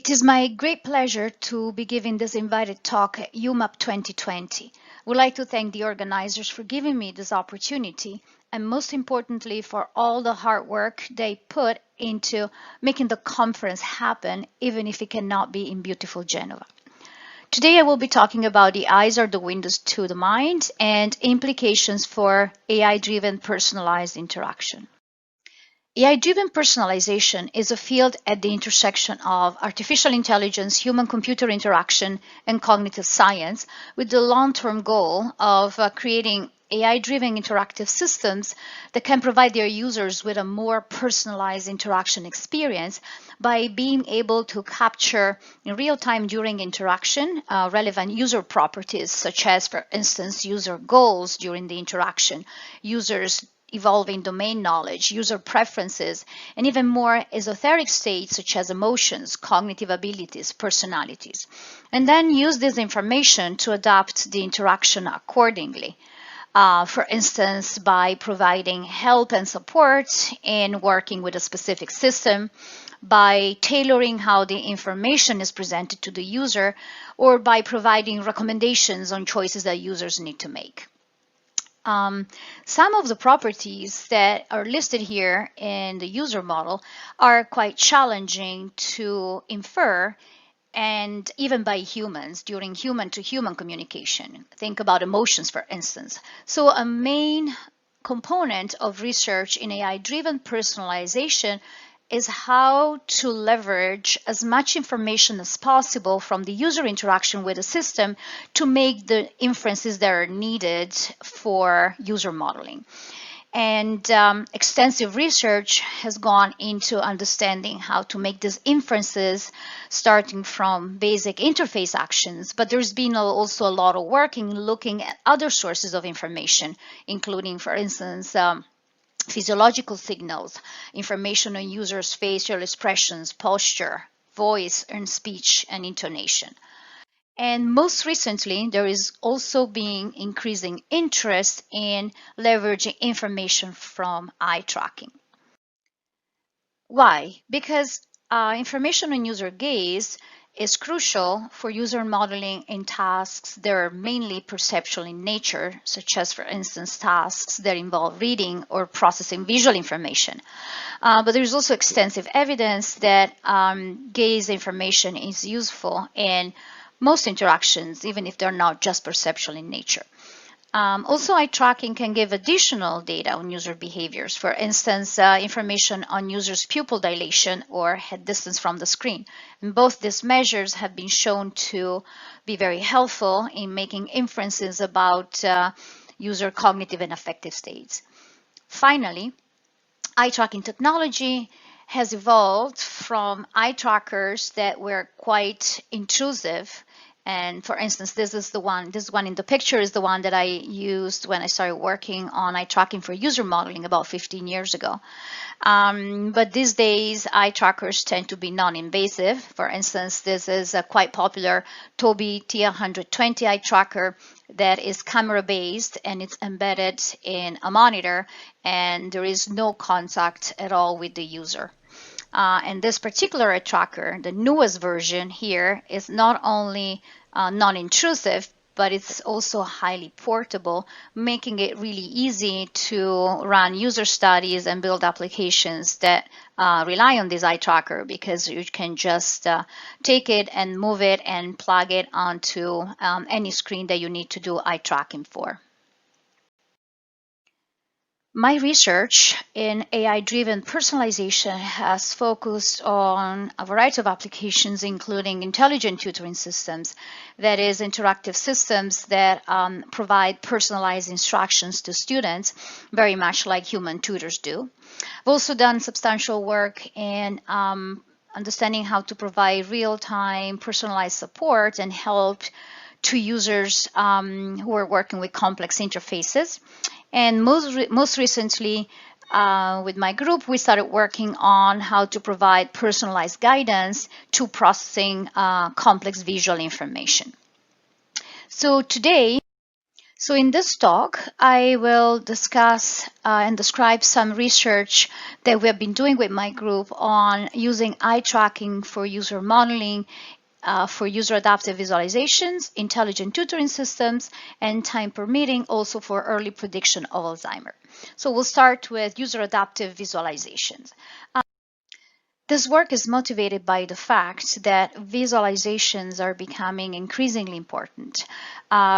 It is my great pleasure to be giving this invited talk at UMAP 2020. I would like to thank the organizers for giving me this opportunity, and most importantly for all the hard work they put into making the conference happen, even if it cannot be in beautiful Genova. Today I will be talking about the eyes are the windows to the mind and implications for AI-driven personalized interaction. AI-driven personalization is a field at the intersection of artificial intelligence, human-computer interaction, and cognitive science, with the long-term goal of creating AI-driven interactive systems that can provide their users with a more personalized interaction experience by being able to capture in real time during interaction relevant user properties, such as, for instance, user goals during the interaction, users evolving domain knowledge, user preferences, and even more esoteric states such as emotions, cognitive abilities, personalities, and then use this information to adapt the interaction accordingly. For instance, by providing help and support in working with a specific system, by tailoring how the information is presented to the user, or by providing recommendations on choices that users need to make. Some of the properties that are listed here in the user model are quite challenging to infer, and even by humans during human-to-human communication. Think about emotions, for instance. So a main component of research in AI-driven personalization is how to leverage as much information as possible from the user interaction with the system to make the inferences that are needed for user modeling. And extensive research has gone into understanding how to make these inferences starting from basic interface actions, but there's been also a lot of work in looking at other sources of information, including, for instance, physiological signals, information on users' facial expressions, posture, voice, and speech, and intonation. And most recently, there is also being increasing interest in leveraging information from eye tracking. Why? Because information on user gaze is crucial for user modeling in tasks that are mainly perceptual in nature, such as, for instance, tasks that involve reading or processing visual information. But there's also extensive evidence that gaze information is useful in most interactions, even if they're not just perceptual in nature. Also, eye tracking can give additional data on user behaviors. For instance, information on users' pupil dilation or head distance from the screen. And both these measures have been shown to be very helpful in making inferences about user cognitive and affective states. Finally, eye tracking technology has evolved from eye trackers that were quite intrusive. And for instance, this one in the picture is the one that I used when I started working on eye tracking for user modeling about 15 years ago. But these days, eye trackers tend to be non-invasive. For instance, this is a quite popular Tobii T120 eye tracker that is camera-based and it's embedded in a monitor, and there is no contact at all with the user. And this particular eye tracker, the newest version here, is not only non-intrusive, but it's also highly portable, making it really easy to run user studies and build applications that rely on this eye tracker, because you can just take it and move it and plug it onto any screen that you need to do eye tracking for. My research in AI-driven personalization has focused on a variety of applications, including intelligent tutoring systems, that is, interactive systems that provide personalized instructions to students, very much like human tutors do. I've also done substantial work in understanding how to provide real-time personalized support and help to users who are working with complex interfaces. And most recently, with my group, we started working on how to provide personalized guidance to processing complex visual information. So today So in this talk, I will discuss and describe some research that we have been doing with my group on using eye tracking for user modeling, for user adaptive visualizations, intelligent tutoring systems, and time permitting also for early prediction of Alzheimer. So we'll start with user adaptive visualizations. This work is motivated by the fact that visualizations are becoming increasingly important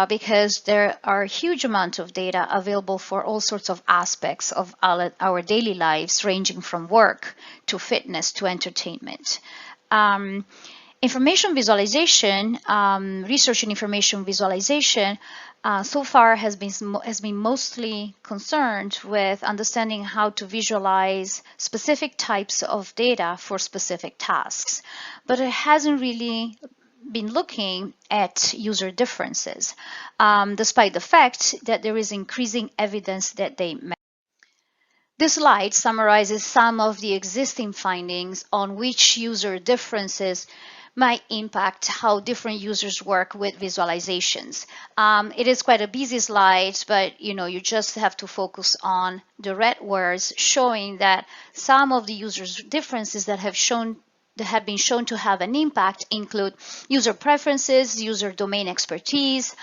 because there are a huge amount of data available for all sorts of aspects of our daily lives, ranging from work to fitness to entertainment. Information visualization, research in information visualization, so far has been mostly concerned with understanding how to visualize specific types of data for specific tasks, but it hasn't really been looking at user differences, despite the fact that there is increasing evidence that they matter. This slide summarizes some of the existing findings on which user differences might impact how different users work with visualizations. It is quite a busy slide, but you just have to focus on the red words showing that some of the users' differences that have been shown to have an impact include user preferences, user domain expertise,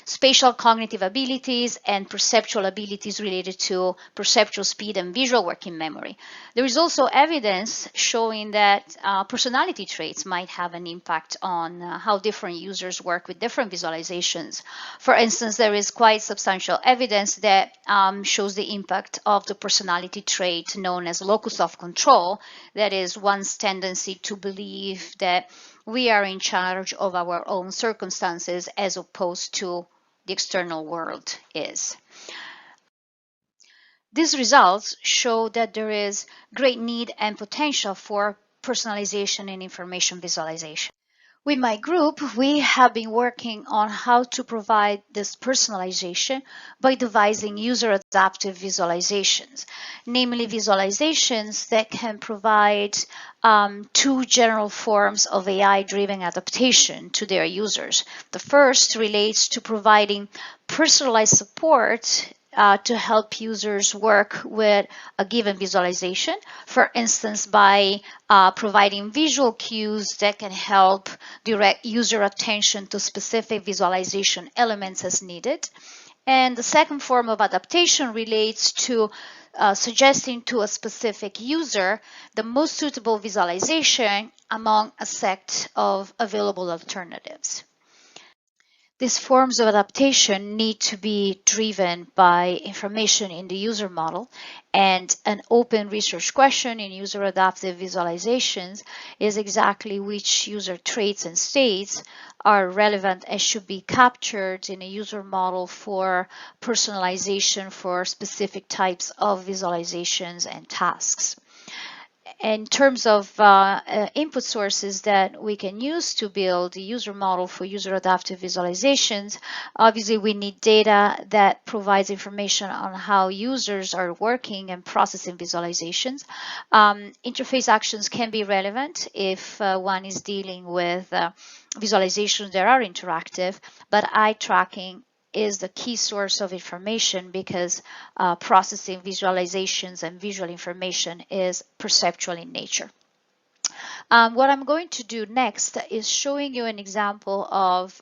spatial cognitive abilities, and perceptual abilities related to perceptual speed and visual working memory. There is also evidence showing that personality traits might have an impact on how different users work with different visualizations. For instance, there is quite substantial evidence that shows the impact of the personality trait known as locus of control, that is one's tendency to believe that we are in charge of our own circumstances as opposed to the external world is. These results show that there is great need and potential for personalization in information visualization. With my group, we have been working on how to provide this personalization by devising user-adaptive visualizations, namely visualizations that can provide two general forms of AI-driven adaptation to their users. The first relates to providing personalized support to help users work with a given visualization, for instance, by providing visual cues that can help direct user attention to specific visualization elements as needed. And the second form of adaptation relates to suggesting to a specific user the most suitable visualization among a set of available alternatives. These forms of adaptation need to be driven by information in the user model, and an open research question in user adaptive visualizations is exactly which user traits and states are relevant and should be captured in a user model for personalization for specific types of visualizations and tasks. In terms of input sources that we can use to build the user model for user adaptive visualizations, obviously we need data that provides information on how users are working and processing visualizations. Interface actions can be relevant if one is dealing with visualizations that are interactive, but eye tracking is the key source of information because processing visualizations and visual information is perceptual in nature. What I'm going to do next is showing you an example of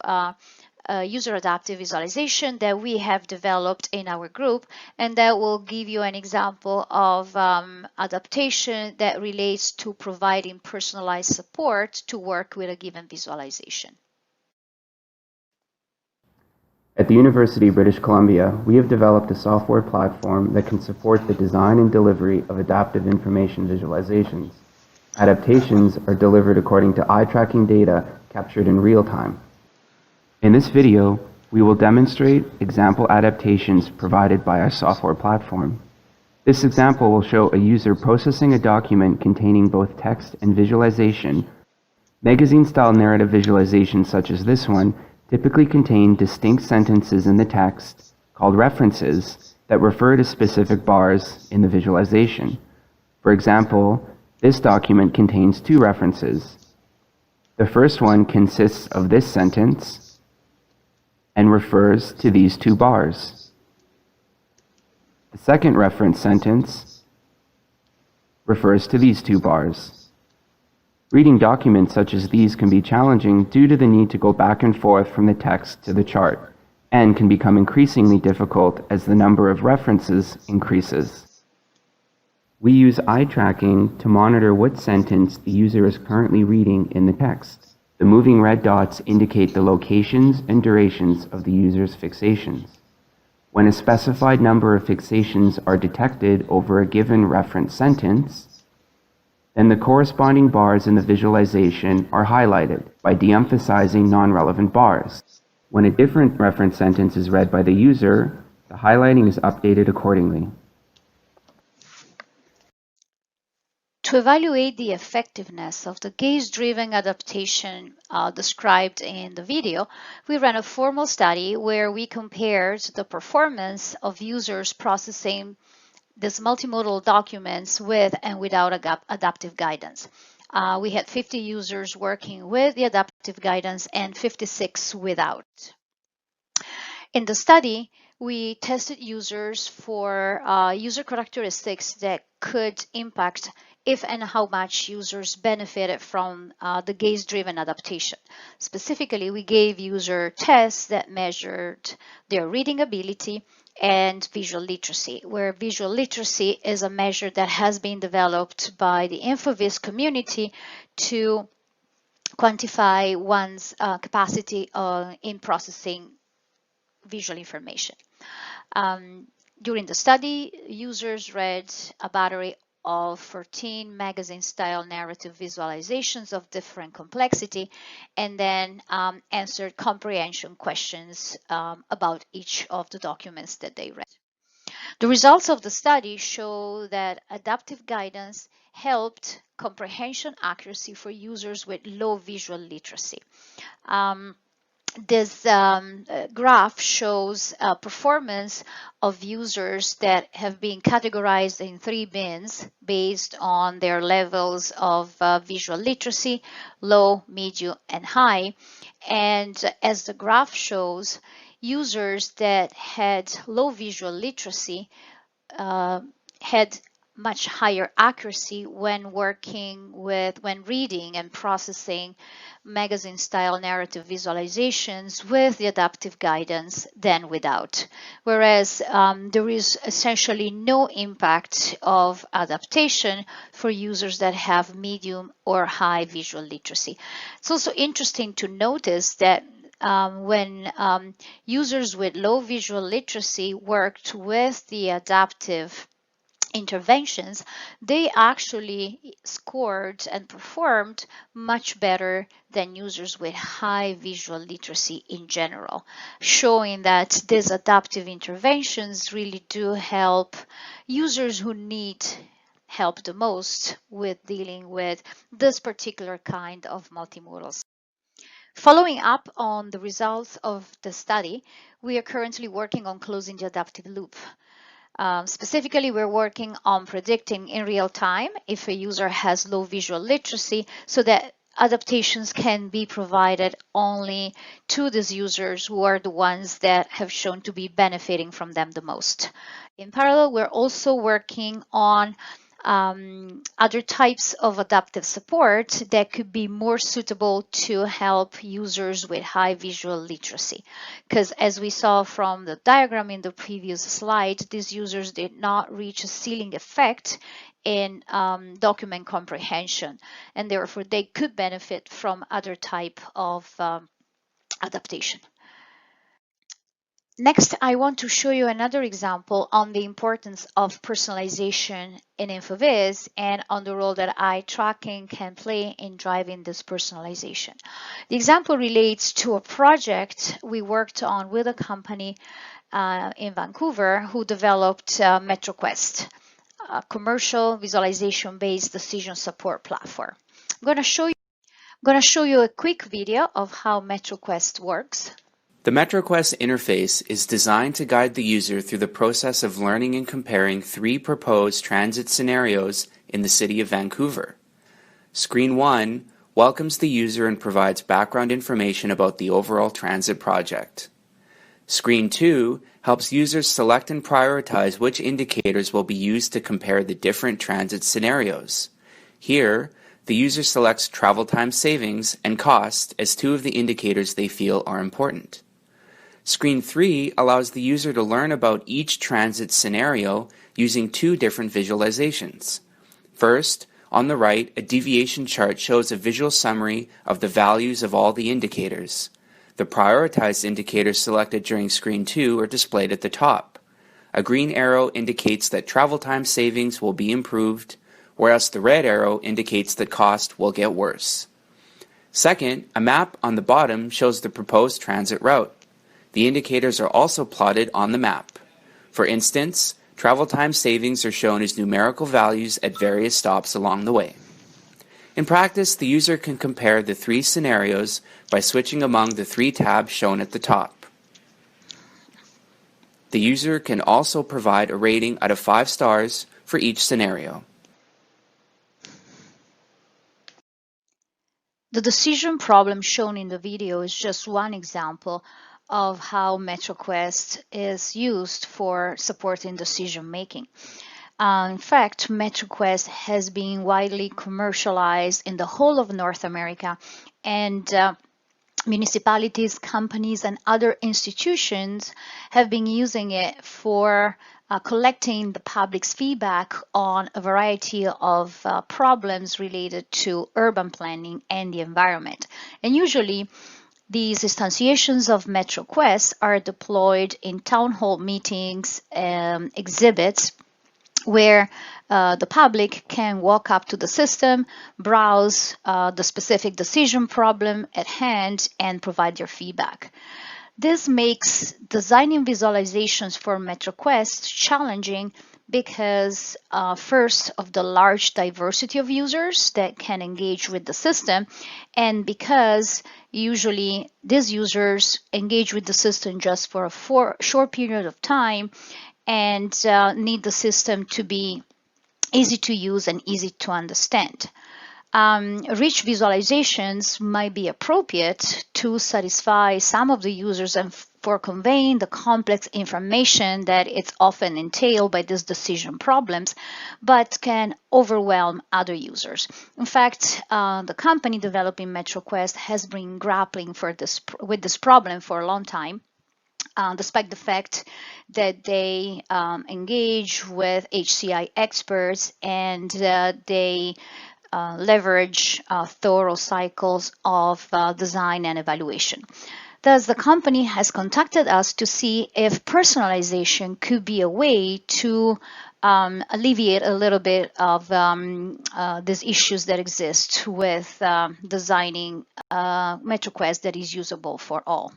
user adaptive visualization that we have developed in our group, and that will give you an example of adaptation that relates to providing personalized support to work with a given visualization. At the University of British Columbia, we have developed a software platform that can support the design and delivery of adaptive information visualizations. Adaptations are delivered according to eye tracking data captured in real time. In this video, we will demonstrate example adaptations provided by our software platform. This example will show a user processing a document containing both text and visualization. Magazine-style narrative visualizations such as this one typically contain distinct sentences in the text called references that refer to specific bars in the visualization. For example, this document contains two references. The first one consists of this sentence, and refers to these two bars. The second reference sentence refers to these two bars. Reading documents such as these can be challenging due to the need to go back and forth from the text to the chart, and can become increasingly difficult as the number of references increases. We use eye tracking to monitor what sentence the user is currently reading in the text. The moving red dots indicate the locations and durations of the user's fixations. When a specified number of fixations are detected over a given reference sentence, then the corresponding bars in the visualization are highlighted by de-emphasizing non-relevant bars. When a different reference sentence is read by the user, the highlighting is updated accordingly. To evaluate the effectiveness of the gaze-driven adaptation described in the video, we ran a formal study where we compared the performance of users processing these multimodal documents with and without adaptive guidance. We had 50 users working with the adaptive guidance and 56 without. In the study, we tested users for user characteristics that could impact if and how much users benefited from the gaze-driven adaptation. Specifically, we gave user tests that measured their reading ability and visual literacy, where visual literacy is a measure that has been developed by the InfoVis community to quantify one's capacity in processing visual information. During the study, users read a battery of 14 magazine-style narrative visualizations of different complexity, and then answered comprehension questions about each of the documents that they read. The results of the study show that adaptive guidance helped comprehension accuracy for users with low visual literacy. This graph shows performance of users that have been categorized in 3 bins based on their levels of visual literacy, low, medium, and high. And as the graph shows, users that had low visual literacy had much higher accuracy when reading and processing magazine-style narrative visualizations with the adaptive guidance than without. Whereas there is essentially no impact of adaptation for users that have medium or high visual literacy. It's also interesting to notice that when users with low visual literacy worked with the adaptive interventions, they actually scored and performed much better than users with high visual literacy in general, showing that these adaptive interventions really do help users who need help the most with dealing with this particular kind of multimodal. Following up on the results of the study, we are currently working on closing the adaptive loop. Specifically, we're working on predicting in real time if a user has low visual literacy so that adaptations can be provided only to these users who are the ones that have shown to be benefiting from them the most. In parallel, we're also working on other types of adaptive support that could be more suitable to help users with high visual literacy. Because as we saw from the diagram in the previous slide, these users did not reach a ceiling effect in document comprehension, and therefore they could benefit from other type of adaptation. Next, I want to show you another example on the importance of personalization in InfoVis and on the role that eye tracking can play in driving this personalization. The example relates to a project we worked on with a company in Vancouver who developed MetroQuest, a commercial visualization-based decision support platform. I'm going to show you a quick video of how MetroQuest works. The MetroQuest interface is designed to guide the user through the process of learning and comparing 3 proposed transit scenarios in the city of Vancouver. Screen 1 welcomes the user and provides background information about the overall transit project. Screen 2 helps users select and prioritize which indicators will be used to compare the different transit scenarios. Here, the user selects travel time savings and cost as two of the indicators they feel are important. Screen 3 allows the user to learn about each transit scenario using two different visualizations. First, on the right, a deviation chart shows a visual summary of the values of all the indicators. The prioritized indicators selected during Screen 2 are displayed at the top. A green arrow indicates that travel time savings will be improved, whereas the red arrow indicates that cost will get worse. Second, a map on the bottom shows the proposed transit route. The indicators are also plotted on the map. For instance, travel time savings are shown as numerical values at various stops along the way. In practice, the user can compare the three scenarios by switching among the three tabs shown at the top. The user can also provide a rating out of 5 stars for each scenario. The decision problem shown in the video is just one example of how MetroQuest is used for supporting decision making. In fact, MetroQuest has been widely commercialized in the whole of North America, and municipalities, companies, and other institutions have been using it for collecting the public's feedback on a variety of problems related to urban planning and the environment. And usually, these instantiations of MetroQuest are deployed in town hall meetings, exhibits, where the public can walk up to the system, browse the specific decision problem at hand, and provide their feedback. This makes designing visualizations for MetroQuest challenging because first of the large diversity of users that can engage with the system, and because usually these users engage with the system just for a short period of time and need the system to be easy to use and easy to understand. Rich visualizations might be appropriate to satisfy some of the users and for conveying the complex information that it's often entailed by these decision problems, but can overwhelm other users. In fact, the company developing MetroQuest has been grappling with this problem for a long time. Despite the fact that they engage with HCI experts and they leverage thorough cycles of design and evaluation. Thus, the company has contacted us to see if personalization could be a way to alleviate a little bit of these issues that exist with designing MetroQuest that is usable for all.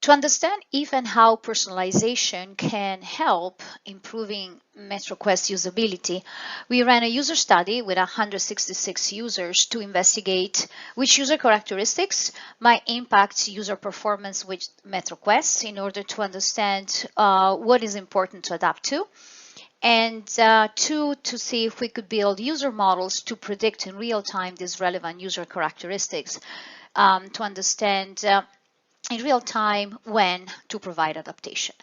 To understand if and how personalization can help improving MetroQuest usability, we ran a user study with 166 users to investigate which user characteristics might impact user performance with MetroQuest in order to understand what is important to adapt to, and two, to see if we could build user models to predict in real time these relevant user characteristics to understand in real time when to provide adaptation.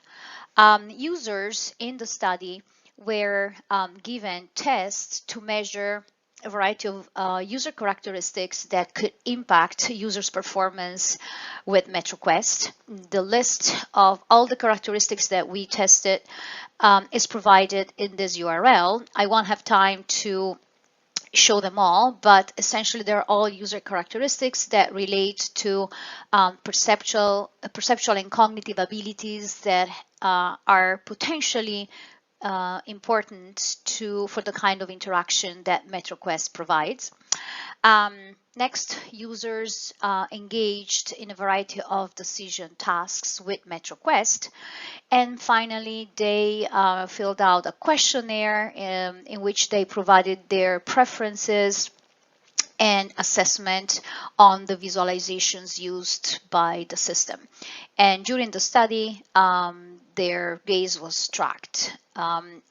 Users in the study were given tests to measure a variety of user characteristics that could impact users' performance with MetroQuest. The list of all the characteristics that we tested is provided in this URL. I won't have time to show them all, but essentially they're all user characteristics that relate to perceptual and cognitive abilities that are potentially important for the kind of interaction that MetroQuest provides. Next, users engaged in a variety of decision tasks with MetroQuest. And finally, they filled out a questionnaire in which they provided their preferences and assessment on the visualizations used by the system. And during the study, their gaze was tracked with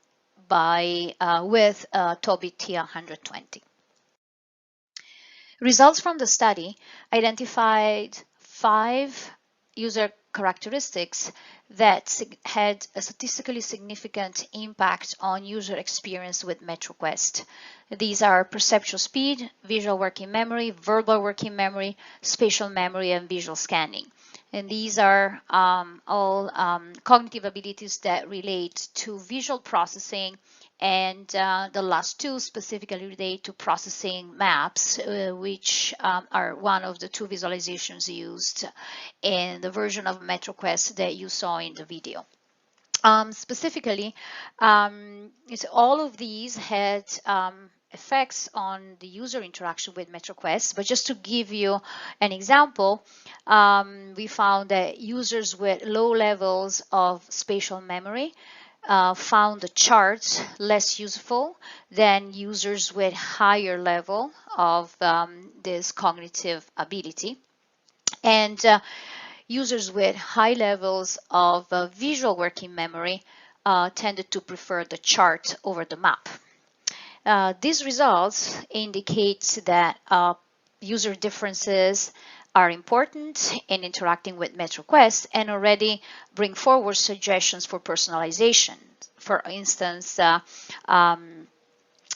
Tobii TIA-120. Results from the study identified 5 user characteristics that had a statistically significant impact on user experience with MetroQuest. These are perceptual speed, visual working memory, verbal working memory, spatial memory, and visual scanning. And these are all cognitive abilities that relate to visual processing, and the last two specifically relate to processing maps, which are one of the two visualizations used in the version of MetroQuest that you saw in the video. Specifically, all of these had effects on the user interaction with MetroQuest, but just to give you an example, we found that users with low levels of spatial memory found the charts less useful than users with higher level of this cognitive ability. And users with high levels of visual working memory tended to prefer the chart over the map. These results indicate that user differences are important in interacting with MetroQuest and already bring forward suggestions for personalization. For instance, in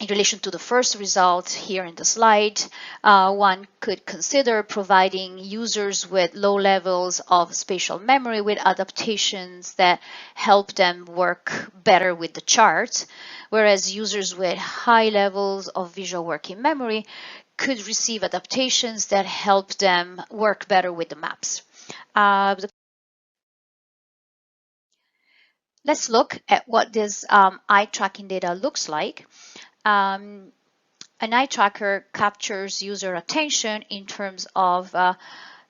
relation to the first result here in the slide, one could consider providing users with low levels of spatial memory with adaptations that help them work better with the charts, whereas users with high levels of visual working memory could receive adaptations that help them work better with the maps. Let's look at what this eye tracking data looks like. An eye tracker captures user attention in terms of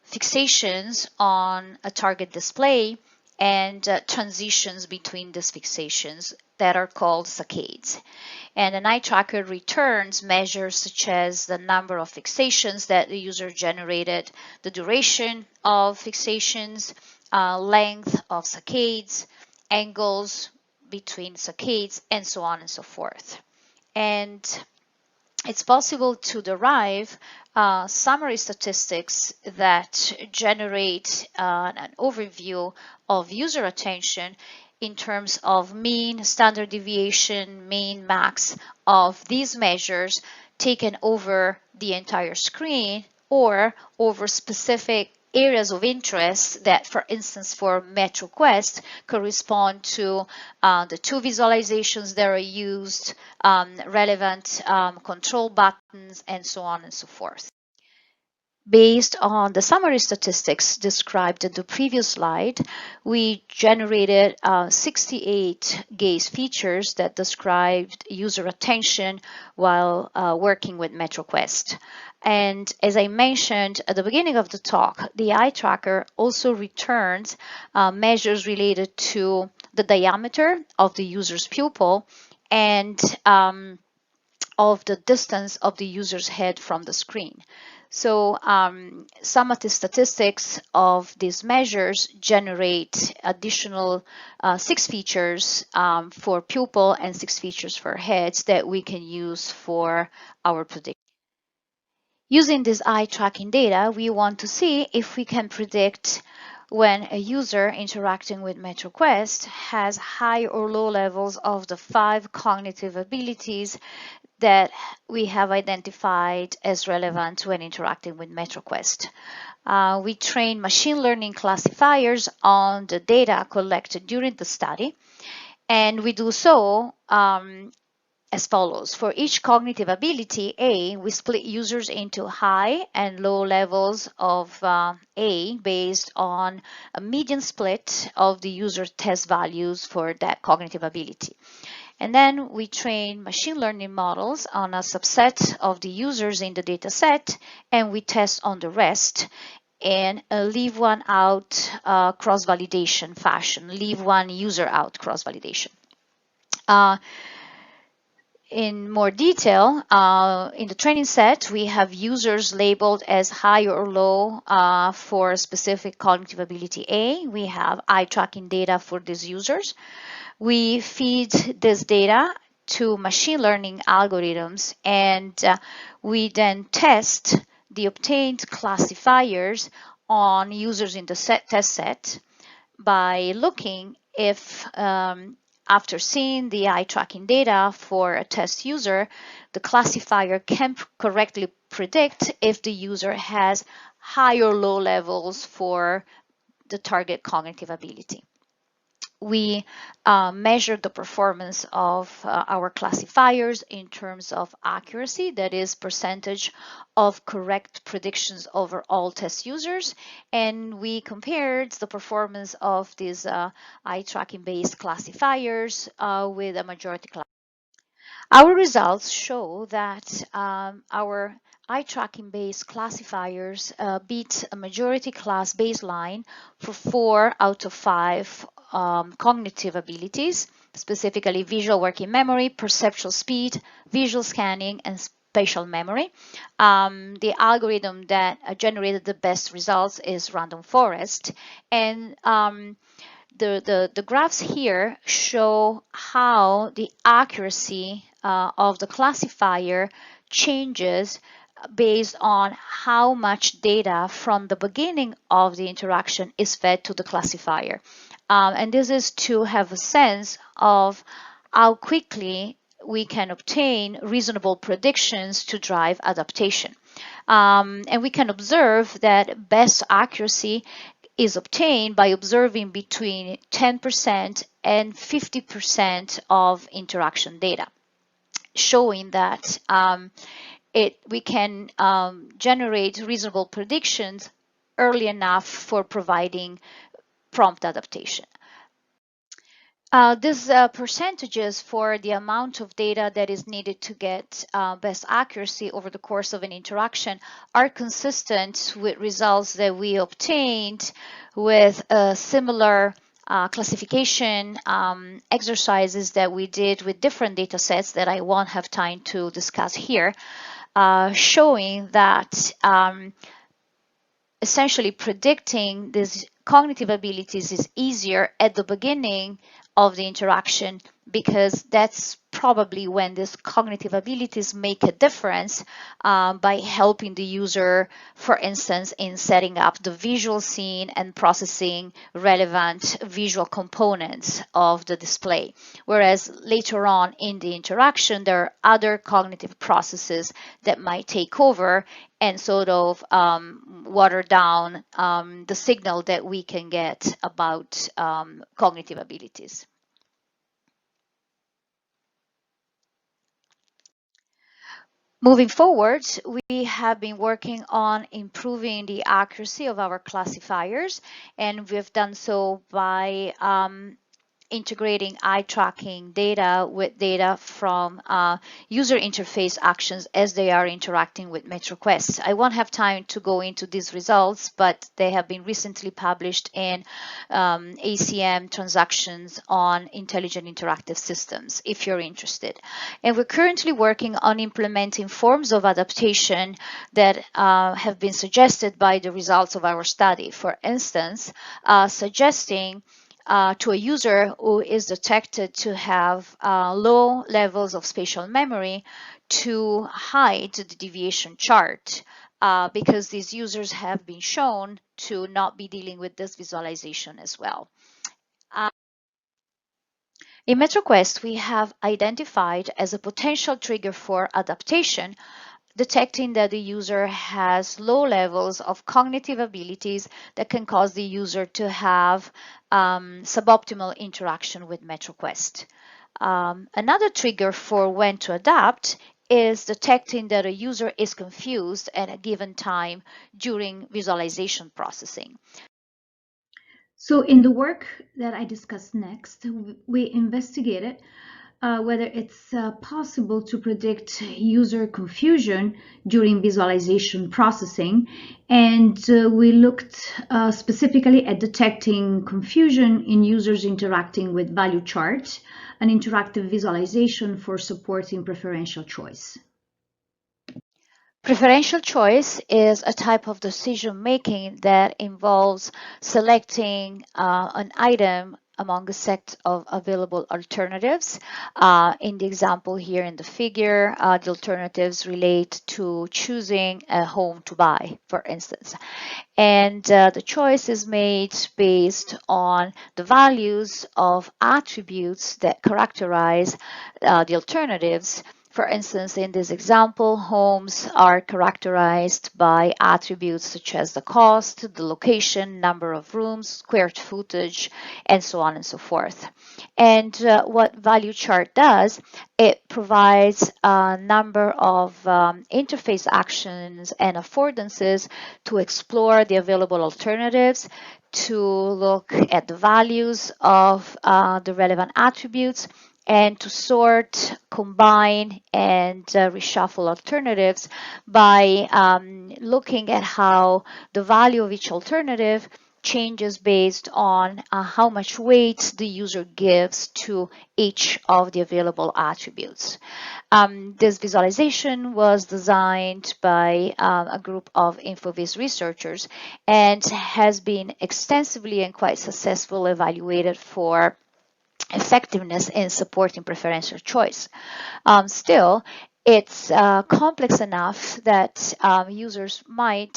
fixations on a target display and transitions between these fixations that are called saccades. And an eye tracker returns measures such as the number of fixations that the user generated, the duration of fixations, length of saccades, angles between saccades, and so on and so forth. And it's possible to derive summary statistics that generate an overview of user attention in terms of mean, standard deviation, mean, max of these measures taken over the entire screen or over specific areas of interest that, for instance, for MetroQuest correspond to the two visualizations that are used, relevant control buttons, and so on and so forth. Based on the summary statistics described in the previous slide, we generated 68 gaze features that described user attention while working with MetroQuest. And as I mentioned at the beginning of the talk, the eye tracker also returns measures related to the diameter of the user's pupil and of the distance of the user's head from the screen. So some of the statistics of these measures generate additional 6 features for pupil and 6 features for heads that we can use for our prediction. Using this eye tracking data, we want to see if we can predict when a user interacting with MetroQuest has high or low levels of the 5 cognitive abilities that we have identified as relevant when interacting with MetroQuest. We train machine learning classifiers on the data collected during the study, and we do so as follows. For each cognitive ability A, we split users into high and low levels of A based on a median split of the user test values for that cognitive ability. And then we train machine learning models on a subset of the users in the data set, and we test on the rest in a leave one out cross-validation fashion, leave one user out cross-validation. In more detail, in the training set, we have users labeled as high or low for specific cognitive ability A. We have eye tracking data for these users. We feed this data to machine learning algorithms, and we then test the obtained classifiers on users in the test set by looking if after seeing the eye tracking data for a test user, the classifier can correctly predict if the user has high or low levels for the target cognitive ability. We measured the performance of our classifiers in terms of accuracy, that is percentage of correct predictions over all test users, and we compared the performance of these eye tracking based classifiers with a majority class. Our results show that our eye tracking based classifiers beat a majority class baseline for 4 out of 5 cognitive abilities, specifically visual working memory, perceptual speed, visual scanning, and spatial memory. The algorithm that generated the best results is random forest, and the graphs here show how the accuracy of the classifier changes based on how much data from the beginning of the interaction is fed to the classifier. And this is to have a sense of how quickly we can obtain reasonable predictions to drive adaptation. And we can observe that best accuracy is obtained by observing between 10% and 50% of interaction data, showing that we can generate reasonable predictions early enough for providing prompt adaptation. These percentages for the amount of data that is needed to get best accuracy over the course of an interaction are consistent with results that we obtained with similar classification exercises that we did with different data sets that I won't have time to discuss here, showing that essentially predicting these cognitive abilities is easier at the beginning of the interaction, because that's probably when these cognitive abilities make a difference by helping the user, for instance, in setting up the visual scene and processing relevant visual components of the display. Whereas later on in the interaction, there are other cognitive processes that might take over and sort of water down the signal that we can get about cognitive abilities. Moving forward, we have been working on improving the accuracy of our classifiers, and we've done so by integrating eye tracking data with data from user interface actions as they are interacting with MetroQuest. I won't have time to go into these results, but they have been recently published in ACM Transactions on Intelligent Interactive Systems, if you're interested. And we're currently working on implementing forms of adaptation that have been suggested by the results of our study. For instance, suggesting to a user who is detected to have low levels of spatial memory to hide the deviation chart, because these users have been shown to not be dealing with this visualization as well. In MetroQuest, we have identified as a potential trigger for adaptation detecting that the user has low levels of cognitive abilities that can cause the user to have suboptimal interaction with MetroQuest. Another trigger for when to adapt is detecting that a user is confused at a given time during visualization processing. So in the work that I discuss next, we investigated whether it's possible to predict user confusion during visualization processing. And we looked specifically at detecting confusion in users interacting with value charts, an interactive visualization for supporting preferential choice. Preferential choice is a type of decision making that involves selecting an item among a set of available alternatives. In the example here in the figure, the alternatives relate to choosing a home to buy, for instance. And the choice is made based on the values of attributes that characterize the alternatives. For instance, in this example, homes are characterized by attributes such as the cost, the location, number of rooms, square footage, and so on and so forth. And what value chart does, it provides a number of interface actions and affordances to explore the available alternatives, to look at the values of the relevant attributes, and to sort, combine, and reshuffle alternatives by looking at how the value of each alternative changes based on how much weight the user gives to each of the available attributes. This visualization was designed by a group of InfoVis researchers and has been extensively and quite successfully evaluated for effectiveness in supporting preferential choice. Still, it's complex enough that users might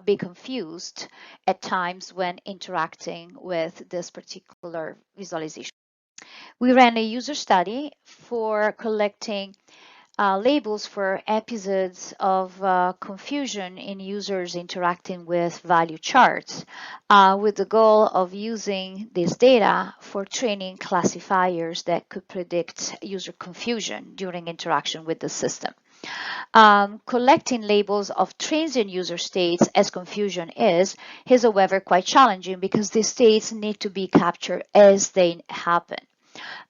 be confused at times when interacting with this particular visualization. We ran a user study for collecting labels for episodes of confusion in users interacting with value charts, with the goal of using this data for training classifiers that could predict user confusion during interaction with the system. Collecting labels of transient user states as confusion is however quite challenging because these states need to be captured as they happen.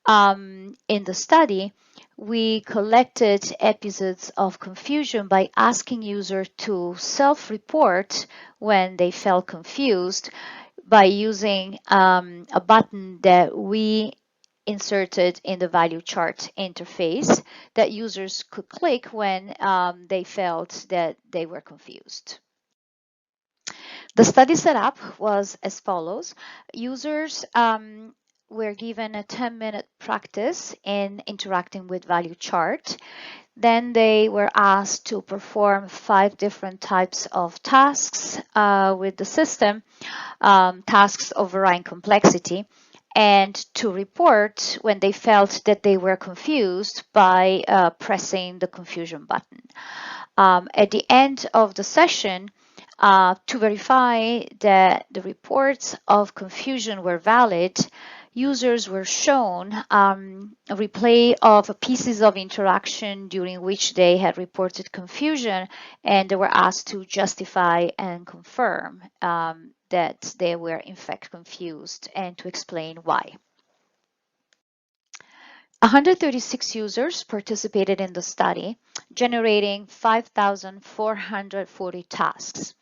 In the study, we collected episodes of confusion by asking users to self-report when they felt confused by using a button that we inserted in the value chart interface that users could click when they felt that they were confused. The study setup was as follows. Users were given a 10-minute practice in interacting with value chart. Then they were asked to perform 5 different types of tasks with the system, tasks of varying complexity, and to report when they felt that they were confused by pressing the confusion button. At the end of the session, to verify that the reports of confusion were valid, users were shown a replay of pieces of interaction during which they had reported confusion, and they were asked to justify and confirm that they were in fact confused and to explain why. 136 users participated in the study, generating 5,440 tasks.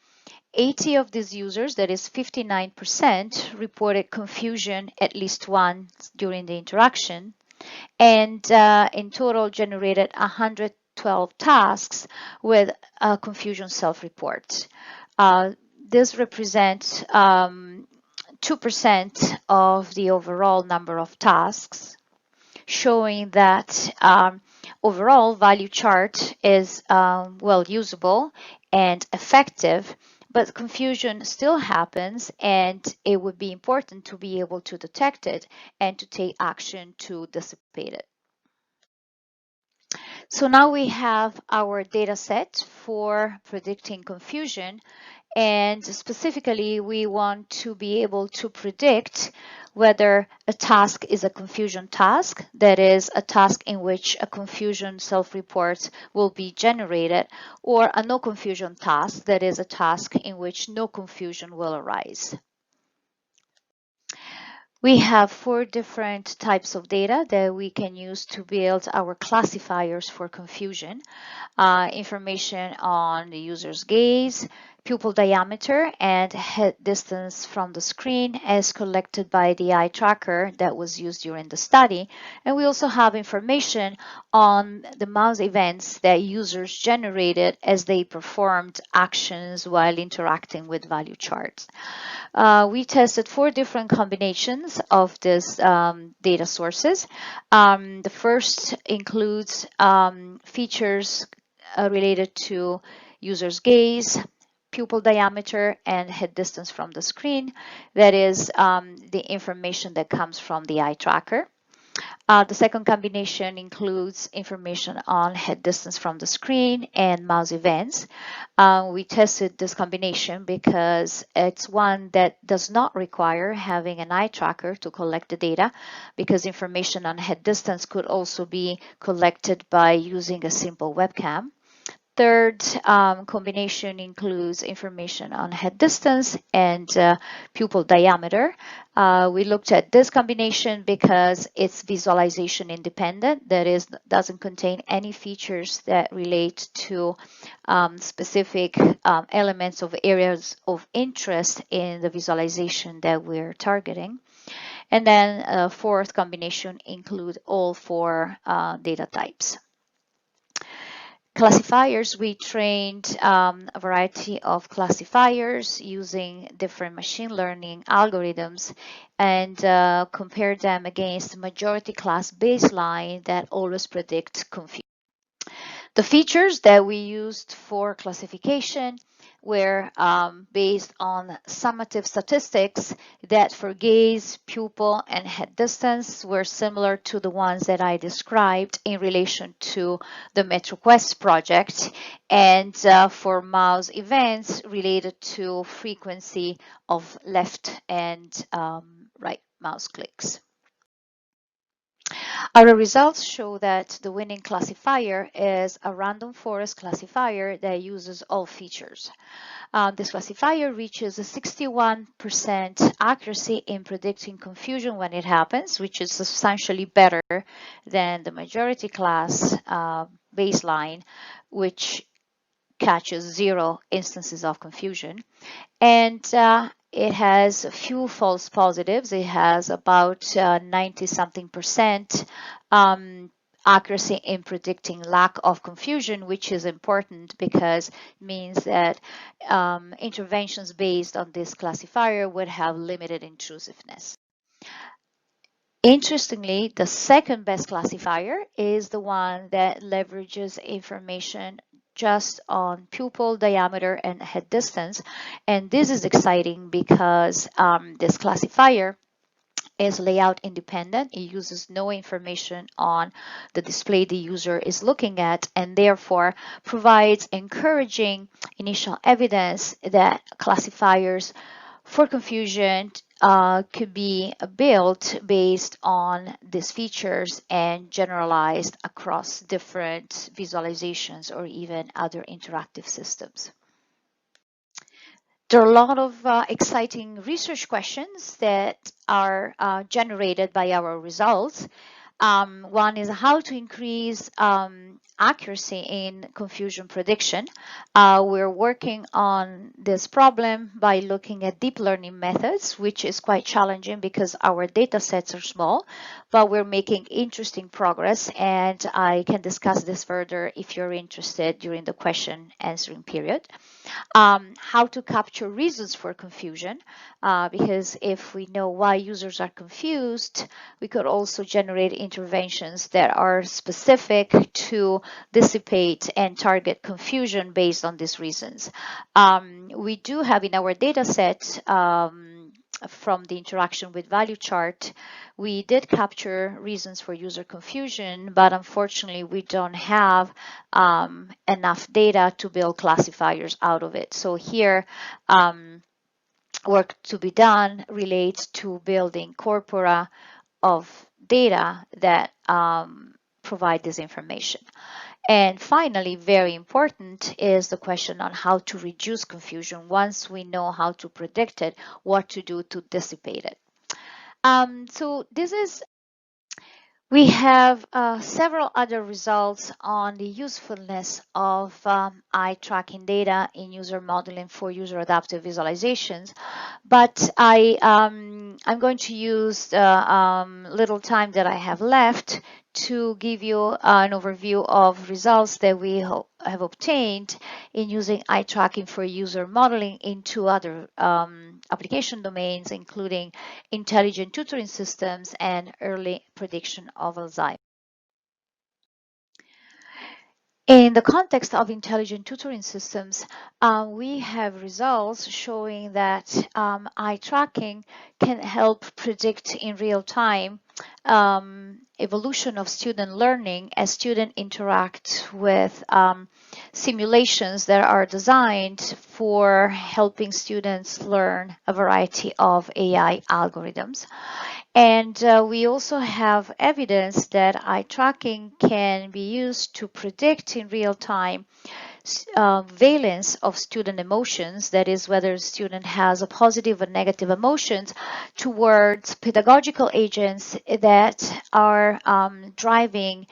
80 of these users, that is 59%, reported confusion at least once during the interaction, and in total generated 112 tasks with a confusion self-report. This represents 2% of the overall number of tasks, showing that overall value chart is well usable and effective, but confusion still happens, and it would be important to be able to detect it and to take action to dissipate it. So now we have our data set for predicting confusion, and specifically we want to be able to predict whether a task is a confusion task, that is a task in which a confusion self-report will be generated, or a no confusion task, that is a task in which no confusion will arise. We have 4 different types of data that we can use to build our classifiers for confusion. Information on the user's gaze, Pupil diameter and head distance from the screen as collected by the eye tracker that was used during the study. And we also have information on the mouse events that users generated as they performed actions while interacting with value charts. We tested 4 different combinations of these data sources. The first includes features related to user's gaze, pupil diameter, and head distance from the screen. That is the information that comes from the eye tracker. The second combination includes information on head distance from the screen and mouse events. We tested this combination because it's one that does not require having an eye tracker to collect the data, because information on head distance could also be collected by using a simple webcam. Third combination includes information on head distance and pupil diameter. We looked at this combination because it's visualization independent, that is, doesn't contain any features that relate to specific elements of areas of interest in the visualization that we're targeting. And then a fourth combination include all 4 data types. Classifiers, we trained a variety of classifiers using different machine learning algorithms and compared them against the majority class baseline that always predict confusion. The features that we used for classification were based on summative statistics that for gaze, pupil, and head distance were similar to the ones that I described in relation to the MetroQuest project, and for mouse events related to frequency of left and right mouse clicks. Our results show that the winning classifier is a random forest classifier that uses all features. This classifier reaches a 61% accuracy in predicting confusion when it happens, which is substantially better than the majority class baseline, which catches 0 instances of confusion. And it has a few false positives. It has about 90-something% accuracy in predicting lack of confusion, which is important because it means that interventions based on this classifier would have limited intrusiveness. Interestingly, the second best classifier is the one that leverages information just on pupil diameter and head distance. And this is exciting because this classifier is layout independent. It uses no information on the display the user is looking at, and therefore provides encouraging initial evidence that classifiers for confusion could be built based on these features and generalized across different visualizations or even other interactive systems. There are a lot of exciting research questions that are generated by our results. One is how to increase accuracy in confusion prediction. We're working on this problem by looking at deep learning methods, which is quite challenging because our data sets are small, but we're making interesting progress, and I can discuss this further if you're interested during the question answering period. How to capture reasons for confusion, because if we know why users are confused, we could also generate interventions that are specific to dissipate and target confusion based on these reasons. We do have in our data set from the interaction with value chart, we did capture reasons for user confusion, but unfortunately we don't have enough data to build classifiers out of it. So here, work to be done relates to building corpora of data that provide this information. And finally, very important, is the question on how to reduce confusion. Once we know how to predict it, what to do to dissipate it. So this is We have several other results on the usefulness of eye tracking data in user modeling for user adaptive visualizations, but I'm going to use the little time that I have left to give you an overview of results that we have obtained in using eye tracking for user modeling in two other application domains, including intelligent tutoring systems and early prediction of Alzheimer's. In the context of intelligent tutoring systems, we have results showing that eye tracking can help predict in real time evolution of student learning as students interact with simulations that are designed for helping students learn a variety of AI algorithms. And we also have evidence that eye tracking can be used to predict in real time valence of student emotions, that is, whether a student has a positive or negative emotions towards pedagogical agents that are driving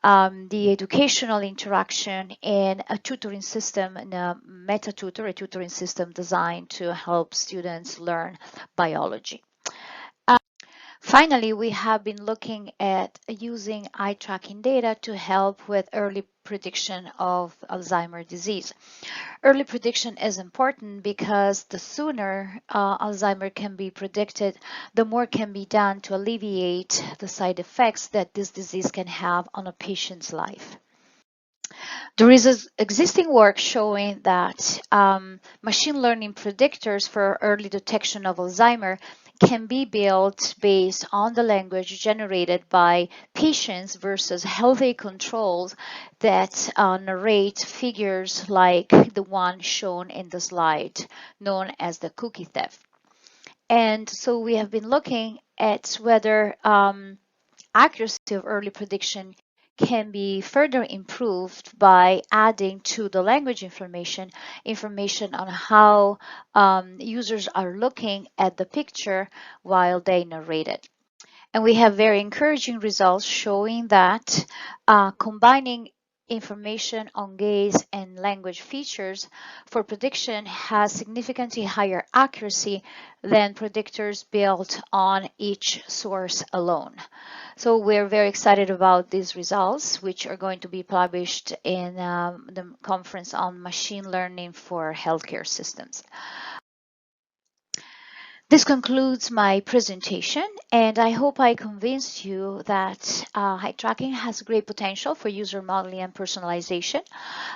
the educational interaction in a tutoring system, in a MetroQuest, a tutoring system designed to help students learn biology. Finally, we have been looking at using eye tracking data to help with early prediction of Alzheimer's disease. Early prediction is important because the sooner Alzheimer can be predicted, the more can be done to alleviate the side effects that this disease can have on a patient's life. There is existing work showing that machine learning predictors for early detection of Alzheimer can be built based on the language generated by patients versus healthy controls that narrate figures like the one shown in the slide, known as the cookie theft. And so we have been looking at whether accuracy of early prediction can be further improved by adding to the language information on how users are looking at the picture while they narrate it. And we have very encouraging results showing that combining information on gaze and language features for prediction has significantly higher accuracy than predictors built on each source alone. So we're very excited about these results, which are going to be published in the conference on machine learning for healthcare systems. This concludes my presentation, and I hope I convinced you that eye tracking has great potential for user modeling and personalization.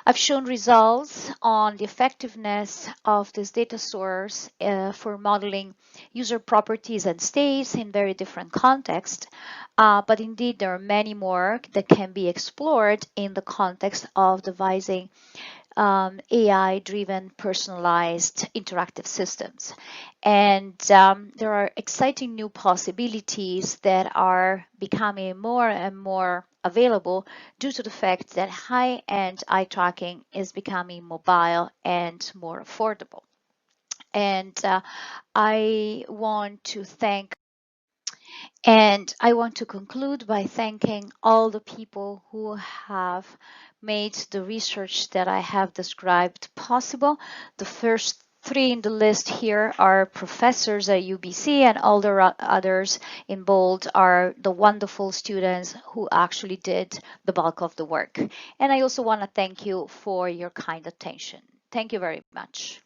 I've shown results on the effectiveness of this data source for modeling user properties and states in very different contexts, but indeed there are many more that can be explored in the context of devising AI-driven personalized interactive systems. And there are exciting new possibilities that are becoming more and more available due to the fact that high-end eye tracking is becoming mobile and more affordable. And I want to conclude by thanking all the people who have made the research that I have described possible. The first three in the list here are professors at UBC, and all the others in bold are the wonderful students who actually did the bulk of the work. And I also want to thank you for your kind attention. Thank you very much.